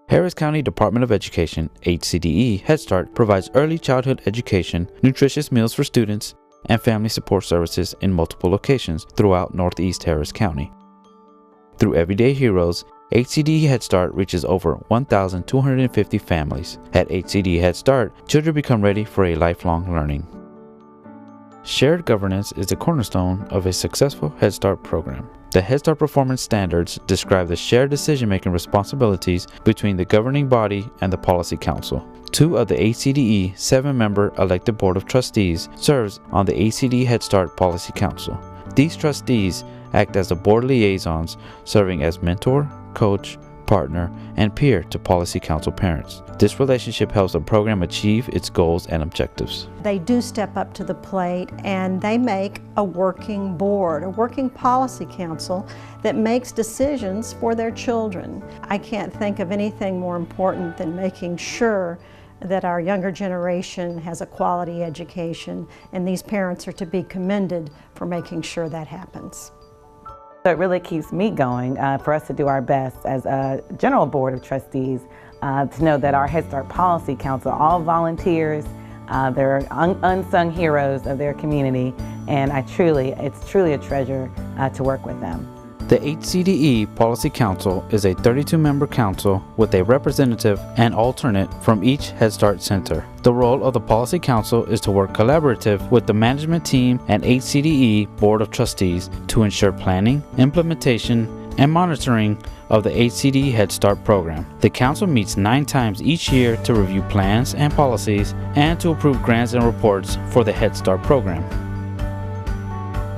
Harris County Department of Education, HCDE Head Start provides early childhood education, nutritious meals for students, and family support services in multiple locations throughout Northeast Harris County. Through Everyday Heroes, HCDE Head Start reaches over 1,250 families. At HCDE Head Start, children become ready for a lifelong learning. Shared governance is the cornerstone of a successful Head Start program. The Head Start performance standards describe the shared decision-making responsibilities between the governing body and the Policy Council. 2 of the HCDE 7-member elected Board of Trustees serves on the HCDE Head Start Policy Council. These trustees act as the board liaisons, serving as mentor, coach, partner, and peer to Policy Council parents. This relationship helps the program achieve its goals and objectives. They do step up to the plate and they make a working board, a working policy council that makes decisions for their children. I can't think of anything more important than making sure that our younger generation has a quality education, and these parents are to be commended for making sure that happens. So it really keeps me going for us to do our best as a general board of trustees to know that our Head Start Policy Council are all volunteers. They're unsung heroes of their community, and it's truly a treasure to work with them. The HCDE Policy Council is a 32-member council with a representative and alternate from each Head Start center. The role of the Policy Council is to work collaborative with the management team and HCDE Board of Trustees to ensure planning, implementation, and monitoring of the HCDE Head Start program. The council meets 9 times each year to review plans and policies and to approve grants and reports for the Head Start program.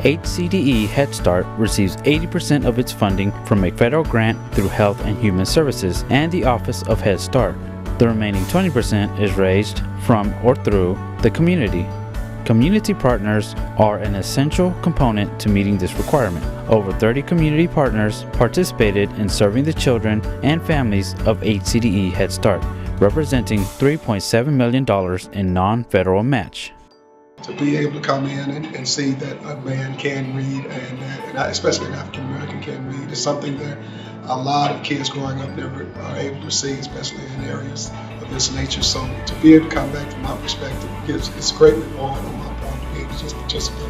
HCDE Head Start receives 80% of its funding from a federal grant through Health and Human Services and the Office of Head Start. The remaining 20% is raised from or through the community. Community partners are an essential component to meeting this requirement. Over 30 community partners participated in serving the children and families of HCDE Head Start, representing $3.7 million in non-federal match. To be able to come in and see that a man can read, and especially an African American can read, is something that a lot of kids growing up never are able to see, especially in areas of this nature. So to be able to come back from my perspective, it's greatly rewarding on my part to be able to just participate.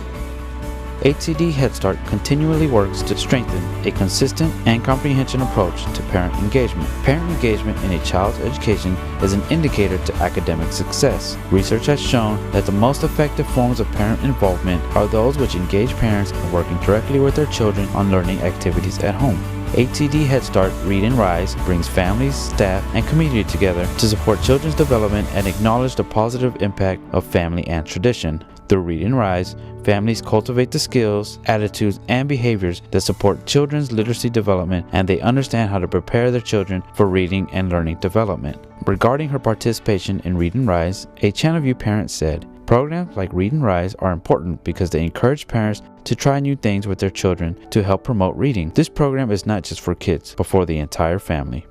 HCDE Head Start continually works to strengthen a consistent and comprehensive approach to parent engagement. Parent engagement in a child's education is an indicator to academic success. Research has shown that the most effective forms of parent involvement are those which engage parents in working directly with their children on learning activities at home. HCDE Head Start Read and Rise brings families, staff, and community together to support children's development and acknowledge the positive impact of family and tradition. Through Read and Rise, families cultivate the skills, attitudes, and behaviors that support children's literacy development, and they understand how to prepare their children for reading and learning development. Regarding her participation in Read and Rise, a Channelview parent said, "Programs like Read and Rise are important because they encourage parents to try new things with their children to help promote reading. This program is not just for kids, but for the entire family."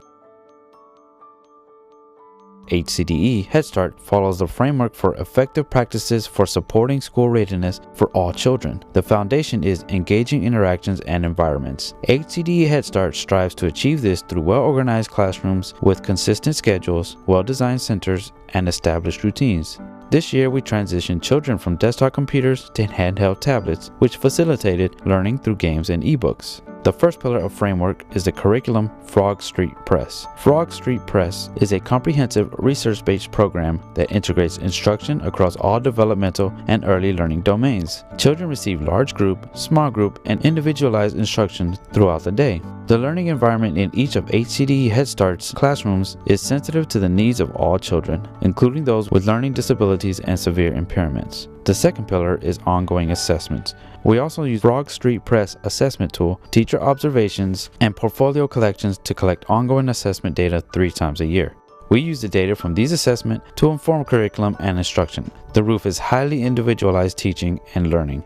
HCDE Head Start follows the framework for effective practices for supporting school readiness for all children. The foundation is engaging interactions and environments. HCDE Head Start strives to achieve this through well-organized classrooms with consistent schedules, well-designed centers, and established routines. This year, we transitioned children from desktop computers to handheld tablets, which facilitated learning through games and ebooks. The first pillar of framework is the curriculum Frog Street Press. Frog Street Press is a comprehensive research-based program that integrates instruction across all developmental and early learning domains. Children receive large group, small group, and individualized instruction throughout the day. The learning environment in each of HCDE Head Start's classrooms is sensitive to the needs of all children, including those with learning disabilities and severe impairments. The second pillar is ongoing assessments. We also use Frog Street Press assessment tool, teacher observations, and portfolio collections to collect ongoing assessment data 3 times a year. We use the data from these assessments to inform curriculum and instruction. The roof is highly individualized teaching and learning.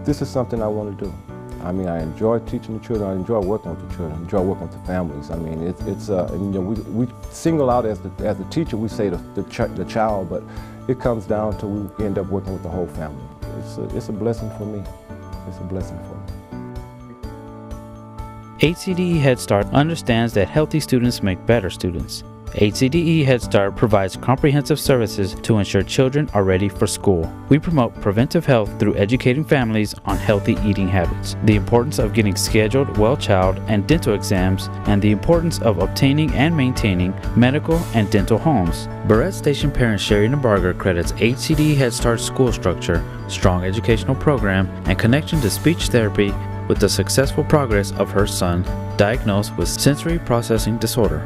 This is something I want to do. I mean, I enjoy teaching the children. I enjoy working with the children. I enjoy working with the families. I mean, we single out as the teacher, we say the child, but it comes down to we end up working with the whole family. It's a blessing for me. It's a blessing for me. HCDE Head Start understands that healthy students make better students. HCDE Head Start provides comprehensive services to ensure children are ready for school. We promote preventive health through educating families on healthy eating habits, the importance of getting scheduled well child and dental exams, and the importance of obtaining and maintaining medical and dental homes. Barrett Station parent Sherry Nabarger credits HCDE Head Start's school structure, strong educational program, and connection to speech therapy with the successful progress of her son, diagnosed with sensory processing disorder.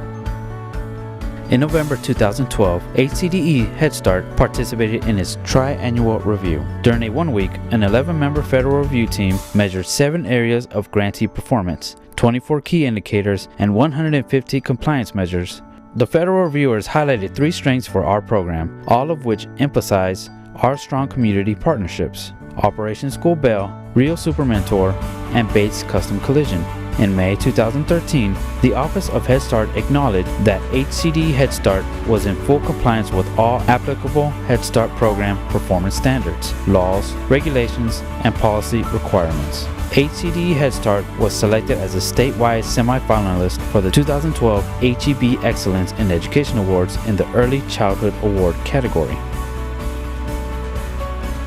In November 2012, HCDE Head Start participated in its tri-annual review. During a 1 week, an 11-member federal review team measured 7 areas of grantee performance, 24 key indicators, and 150 compliance measures. The federal reviewers highlighted 3 strengths for our program, all of which emphasize our strong community partnerships: Operation School Bell, Real Super Mentor, and Bates Custom Collision. In May 2013, the Office of Head Start acknowledged that HCDE Head Start was in full compliance with all applicable Head Start program performance standards, laws, regulations, and policy requirements. HCDE Head Start was selected as a statewide semifinalist for the 2012 HEB Excellence in Education Awards in the Early Childhood Award category.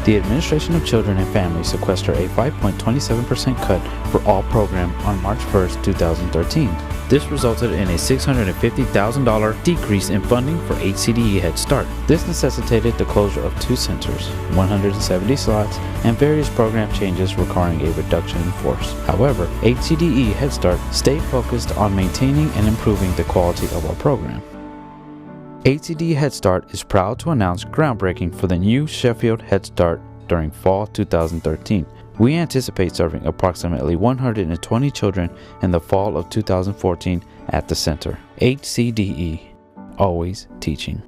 The Administration of Children and Families sequestered a 5.27% cut for all program on March 1, 2013. This resulted in a $650,000 decrease in funding for HCDE Head Start. This necessitated the closure of 2 centers, 170 slots, and various program changes requiring a reduction in force. However, HCDE Head Start stayed focused on maintaining and improving the quality of our program. HCDE Head Start is proud to announce groundbreaking for the new Sheffield Head Start during fall 2013. We anticipate serving approximately 120 children in the fall of 2014 at the center. HCDE, always teaching.